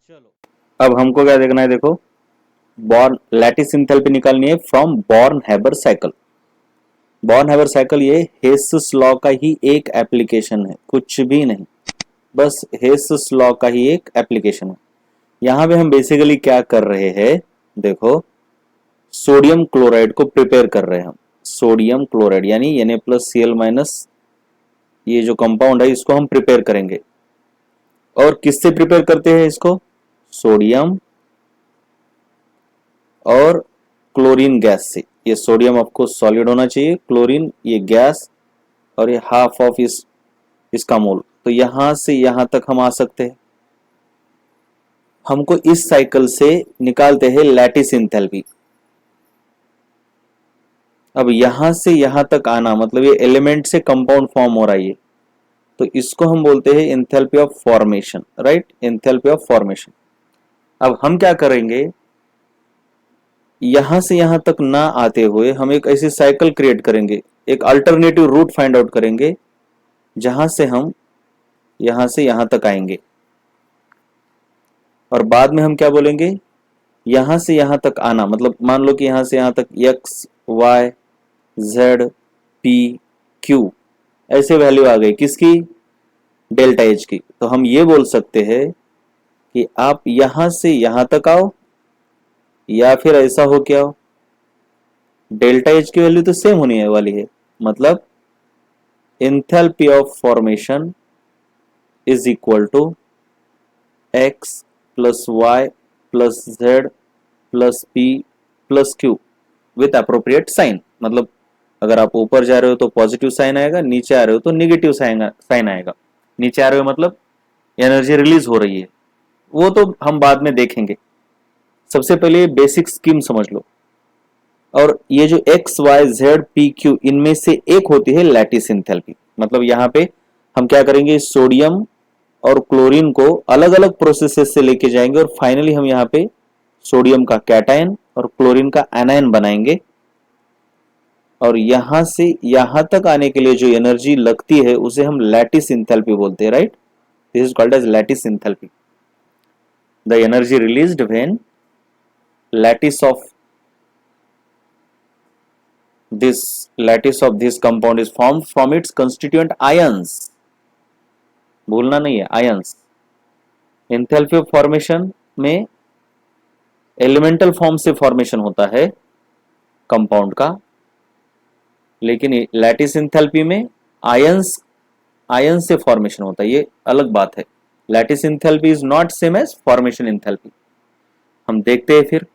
चलो अब हमको क्या देखना है, देखो बॉर्न लैटिस इंथैल्पी निकालनी है from born Haber cycle. Born Haber cycle ये हेसस लॉ का ही एक एप्लीकेशन है, कुछ भी नहीं, बस हेसस लॉ का ही एक एप्लीकेशन है। यहां पे हम बेसिकली क्या कर रहे हैं, देखो सोडियम क्लोराइड को प्रिपेयर कर रहे हैं हम। सोडियम क्लोराइड यानी Na+Cl- ये जो कंपाउंड है इसको हम प्रिपेयर करेंगे। और किससे प्रिपेयर करते हैं इसको? सोडियम और क्लोरीन गैस से। ये सोडियम आपको सॉलिड होना चाहिए, क्लोरीन ये गैस, और ये हाफ ऑफ इसका मोल। तो यहां से यहां तक हम आ सकते हैं। हमको इस साइकिल से निकालते हैं लैटिस इंथैल्पी। अब यहां से यहां तक आना मतलब ये एलिमेंट से कंपाउंड फॉर्म हो रहा है ये, तो इसको हम बोलते हैं enthalpy of formation, right, enthalpy of formation. अब हम क्या करेंगे, यहां से यहां तक ना आते हुए हम एक ऐसी साइकिल क्रिएट करेंगे, एक अल्टरनेटिव रूट फाइंड आउट करेंगे जहां से हम यहां से यहां तक आएंगे। और बाद में हम क्या बोलेंगे, यहां से यहां तक आना मतलब मान लो कि यहां से यहां तक x y z p q ऐसे वैल्यू आ गई किसकी, डेल्टा एच की। तो हम ये बोल सकते हैं कि आप यहां से यहां तक आओ या फिर ऐसा हो क्या हो, डेल्टा एच की वैल्यू तो सेम होने वाली है। मतलब enthalpy of formation is equal to x plus y plus z plus p plus q with appropriate sign. मतलब अगर आप ऊपर जा रहे हो तो पॉजिटिव साइन आएगा, नीचे आ रहे हो तो निगेटिव साइन आएगा। नीचे आ रहे हो मतलब एनर्जी रिलीज हो रही है, वो तो हम बाद में देखेंगे। सबसे पहले बेसिक स्कीम समझ लो। और ये जो x y z p q इनमें से एक होती है लैटिस इंथैल्पी। मतलब यहाँ पे हम क्या करेंगे, सोडियम और क्लोरीन को अलग अलग प्रोसेसेस से लेके जाएंगे और फाइनली हम यहाँ पे सोडियम का कैटायन और क्लोरीन का एनायन बनाएंगे। और यहां से यहां तक आने के लिए जो एनर्जी लगती है उसे हम लैटिस इंथैल्पी बोलते हैं, right. This is called as lattice enthalpy. The energy released when lattice of this compound is formed from its constituent ions। भूलना नहीं है, आयंस। एंथैल्पी ऑफ फॉर्मेशन में एलिमेंटल फॉर्म से फॉर्मेशन होता है कंपाउंड का, लेकिन लैटिस इंथैल्पी में आयंस आयंस से फॉर्मेशन होता है, ये अलग बात है। Lattice enthalpy is not same as formation enthalpy. हम देखते हैं फिर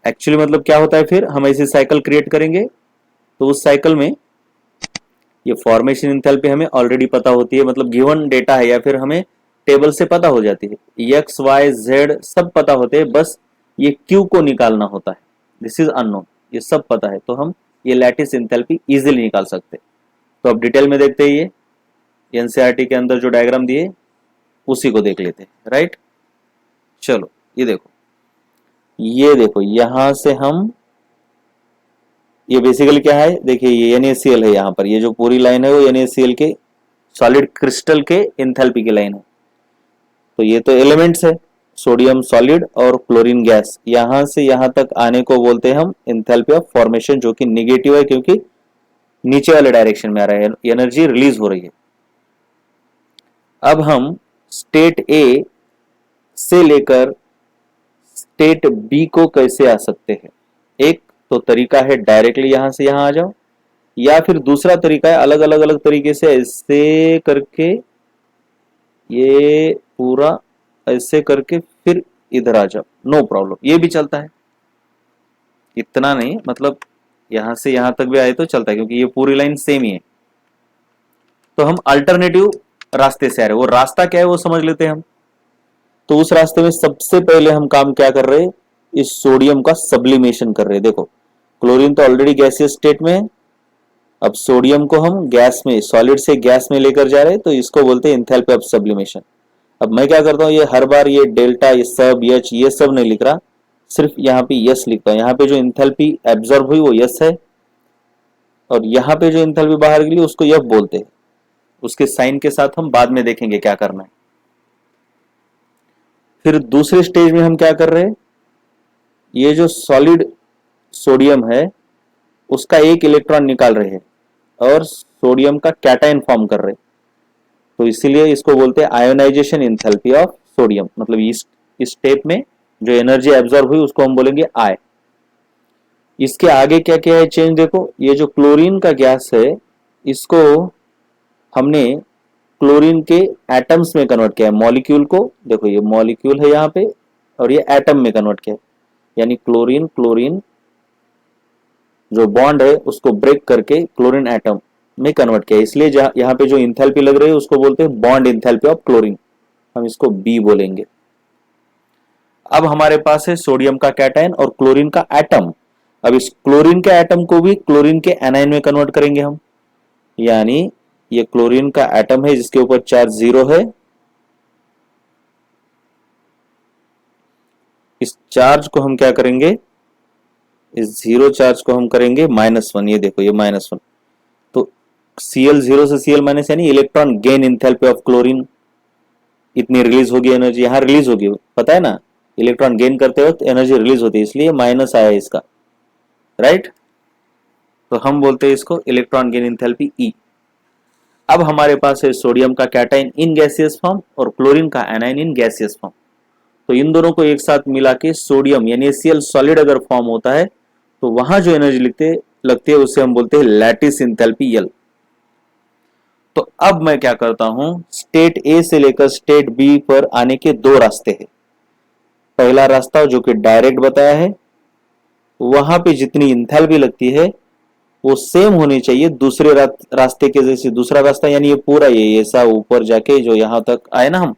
एक्चुअली मतलब क्या होता है। फिर हम ऐसी साइकिल क्रिएट करेंगे तो उस साइकिल में ये फॉर्मेशन इंथैल्पी हमें ऑलरेडी पता होती है, मतलब गिवन डेटा है या फिर हमें टेबल से पता हो जाती है। एक्स वाई जेड सब पता होते हैं, बस ये क्यू को निकालना होता है। दिस इज अननोन, ये सब पता है तो हम ये लैटिस इंथैल्पी इजीली निकाल सकते हैं। तो अब डिटेल में देखते हैं, ये एनसीईआरटी के अंदर जो डायग्राम दिए उसी को देख लेते हैं, राइट। चलो ये देखो यहां से हम, ये बेसिकली क्या है देखिए, ये NaCl है यहाँ पर, ये जो पूरी लाइन है वो NaCl के सॉलिड क्रिस्टल के एंथैल्पी की लाइन है। तो ये तो एलिमेंट्स है, सोडियम सॉलिड और क्लोरीन गैस। यहां से यहां तक आने को बोलते हैं हम एंथैल्पी ऑफ फॉर्मेशन, जो कि निगेटिव है क्योंकि नीचे वाले डायरेक्शन में आ रहा है, एनर्जी रिलीज हो रही है। अब हम स्टेट ए से लेकर स्टेट बी को कैसे आ सकते हैं। एक तो तरीका है डायरेक्टली यहां से यहां आ जाओ, या फिर दूसरा तरीका है अलग अलग अलग तरीके से ऐसे करके, ये पूरा ऐसे करके फिर इधर आ जाओ, नो प्रॉब्लम, ये भी चलता है। इतना नहीं, मतलब यहां से यहां तक भी आए तो चलता है क्योंकि ये पूरी लाइन सेम ही है। तो हम अल्टरनेटिव रास्ते से आ रहे हैं, वो रास्ता क्या है वो समझ लेते हैं हम। तो उस रास्ते में सबसे पहले हम काम क्या कर रहे हैं, इस सोडियम का सब्लिमेशन कर रहे हैं। देखो क्लोरीन तो ऑलरेडी गैसियस स्टेट में है, अब सोडियम को हम गैस में, सॉलिड से गैस में लेकर जा रहे हैं, तो इसको बोलते हैं एंथैल्पी ऑफ सब्लिमेशन। अब मैं क्या करता हूं, ये हर बार ये डेल्टा ये सब एच ये सब नहीं लिख रहा, सिर्फ यहाँ पे यस लिखता हूं। यहाँ पे जो एंथैल्पी एब्जॉर्ब हुई वो यस है, और यहाँ पे जो एंथैल्पी बाहर गई उसको यफ बोलते हैं। उसके साइन के साथ हम बाद में देखेंगे क्या करना है। फिर दूसरे स्टेज में हम क्या कर रहे हैं, ये जो सॉलिड सोडियम है उसका एक इलेक्ट्रॉन निकाल रहे हैं और सोडियम का कैटायन फॉर्म कर रहे हैं। तो इसीलिए इसको बोलते हैं आयोनाइजेशन इंथैल्पी ऑफ सोडियम। मतलब इस स्टेप में जो एनर्जी एब्जॉर्ब हुई उसको हम बोलेंगे आई। इसके आगे क्या क्या है चेंज, देखो ये जो क्लोरीन का गैस है इसको हमने क्लोरीन के एटम्स में कन्वर्ट किया है, मॉलिक्यूल को, देखो ये मॉलिक्यूल है यहाँ पे और ये एटम में कन्वर्ट किया है। यानी क्लोरीन क्लोरीन जो बॉन्ड है उसको ब्रेक करके क्लोरीन एटम में कन्वर्ट किया, इसलिए यहाँ पे जो इंथैल्पी लग रही है उसको बोलते हैं बॉन्ड इंथैल्पी ऑफ क्लोरीन, हम इसको बी बोलेंगे। अब हमारे पास है सोडियम का कैटायन और क्लोरीन का एटम। अब इस क्लोरीन के एटम को भी क्लोरीन के एनाइन में कन्वर्ट करेंगे हम, यानी ये क्लोरीन का एटम है जिसके ऊपर चार्ज 0 है, इस चार्ज को हम क्या करेंगे, इस 0 चार्ज को हम करेंगे -1। ये देखो ये -1, तो Cl 0 से Cl माइनस यानी electron gain enthalpy of chlorine, इतनी रिलीज होगी एनर्जी, यहां रिलीज होगी, पता है ना, इलेक्ट्रॉन गेन करते वक्त एनर्जी रिलीज होती है इसलिए माइनस आया इसका, राइट। तो हम बोलते हैं इसको इलेक्ट्रॉन गेन इंथैल्पी ई। अब हमारे पास है सोडियम का कैटायन इन गैसियस फॉर्म और क्लोरीन का एनाइन इन गैसियस फॉर्म। तो इन दोनों को एक साथ मिला के सोडियम यानी HCl सॉलिड अगर फॉर्म होता है तो वहां जो एनर्जी लगती है उसे हम बोलते हैं लैटिस इंथैल्पी यल। तो अब मैं क्या करता हूं, स्टेट ए से लेकर स्टेट बी पर आने के दो रास्ते हैं। पहला रास्ता जो कि डायरेक्ट बताया है, वहां पे जितनी इंथैल्पी लगती है वो सेम होनी चाहिए दूसरे रास्ते के जैसे। दूसरा रास्ता यानी ये पूरा ये ऐसा ऊपर जाके जो यहां तक आए ना, हम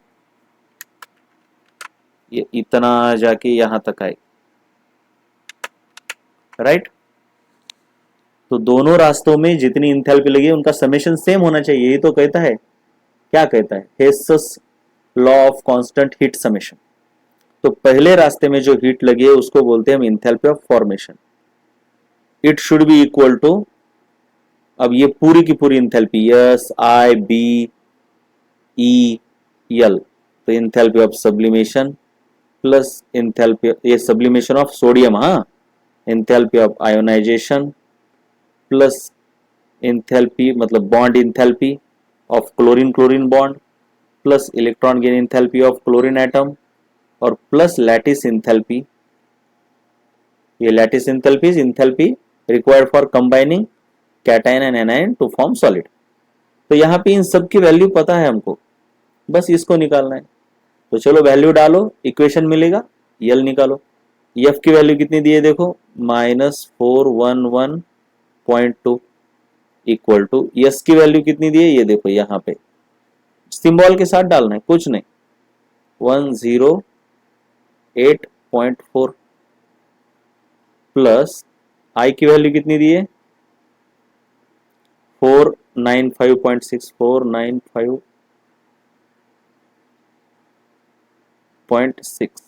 ये इतना जाके यहां तक आए, राइट। तो दोनों रास्तों में जितनी इंथैल्पी लगी उनका समेशन सेम होना चाहिए, ये तो कहता है, क्या कहता है, Hess's law of constant heat summation. तो पहले रास्ते में जो हीट लगी है उसको बोलते हैं हम enthalpy of formation. It should be equal to, अब ये पूरी की पूरी इंथैल्पी एस आई बी ई यल, तो enthalpy of sublimation plus enthalpy, ये सब्लिमेशन ऑफ सोडियम, हाँ, enthalpy of ionisation plus enthalpy मतलब bond enthalpy of chlorine chlorine bond plus electron gain enthalpy of chlorine atom और प्लस लैटिस इंथैल्पी। ये lattice enthalpy is enthalpy required for combining cation and anion to form solid. तो यहाँ पे इन सब की value पता है हमको, बस इसको निकालना है। तो चलो वैल्यू डालो, इक्वेशन मिलेगा, यल निकालो। एफ की वैल्यू कितनी दी है देखो, -411.2 इक्वल टू, यस की वैल्यू कितनी दी है ये देखो, यहाँ पे सिंबल के साथ डालना है, कुछ नहीं, 108.4 प्लस आई की वैल्यू कितनी दी है 495.6, 495.6,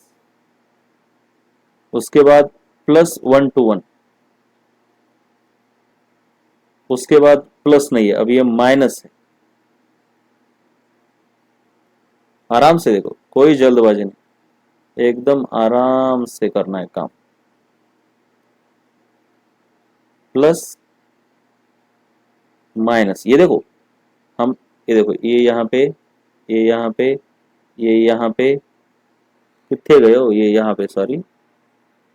उसके बाद प्लस 121, उसके बाद प्लस नहीं है, अब ये माइनस है। आराम से देखो, कोई जल्दबाजी नहीं, एकदम आराम से करना है काम। प्लस माइनस, ये देखो हम, ये देखो ये यहाँ पे, ये यहाँ पे, ये यहाँ पे, कितने गए हो, ये यहाँ पे, सॉरी।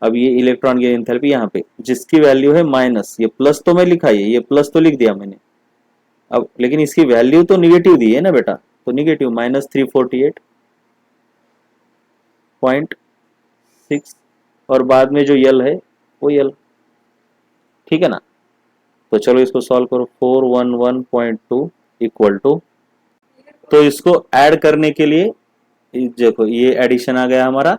अब ये इलेक्ट्रॉन की एंथैल्पी यहाँ पे जिसकी वैल्यू है माइनस, ये प्लस तो मैं लिखा है, ये प्लस तो लिख दिया मैंने, अब लेकिन इसकी वैल्यू तो निगेटिव दी है ना बेटा, तो निगेटिव -348.6 और बाद में जो यल है वो यल, ठीक है ना। तो चलो इसको सॉल्व करो, 411.2 इक्वल टू, तो इसको ऐड करने के लिए देखो ये एडिशन आ गया हमारा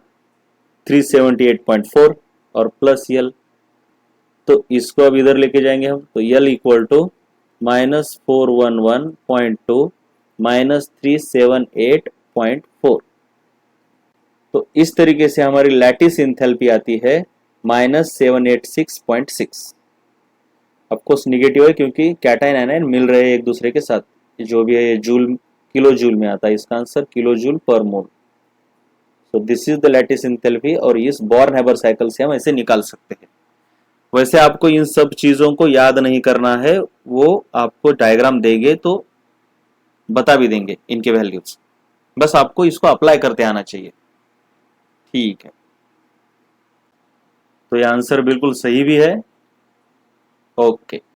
378.4 और प्लस यल, तो इसको अब इधर लेके जाएंगे हम, तो यल इक्वल टू -411.2 -378.4। तो इस तरीके से हमारी लैटिस इंथैल्पी आती है -786.6। ऑफकोर्स निगेटिव है क्योंकि कैटायन एनायन मिल रहे हैं एक दूसरे के साथ, जो भी है ये जूल किलो जूल में आता है, इसका आंसर किलो जूल पर मोल। तो this is the lattice enthalpy, और इस बॉर्न हैबर साइकिल से हम ऐसे निकाल सकते हैं। वैसे आपको इन सब चीजों को याद नहीं करना है, वो आपको डायग्राम देंगे तो बता भी देंगे इनके वैल्यूज, बस आपको इसको अप्लाई करते आना चाहिए। ठीक है, तो ये आंसर बिल्कुल सही भी है। ओके।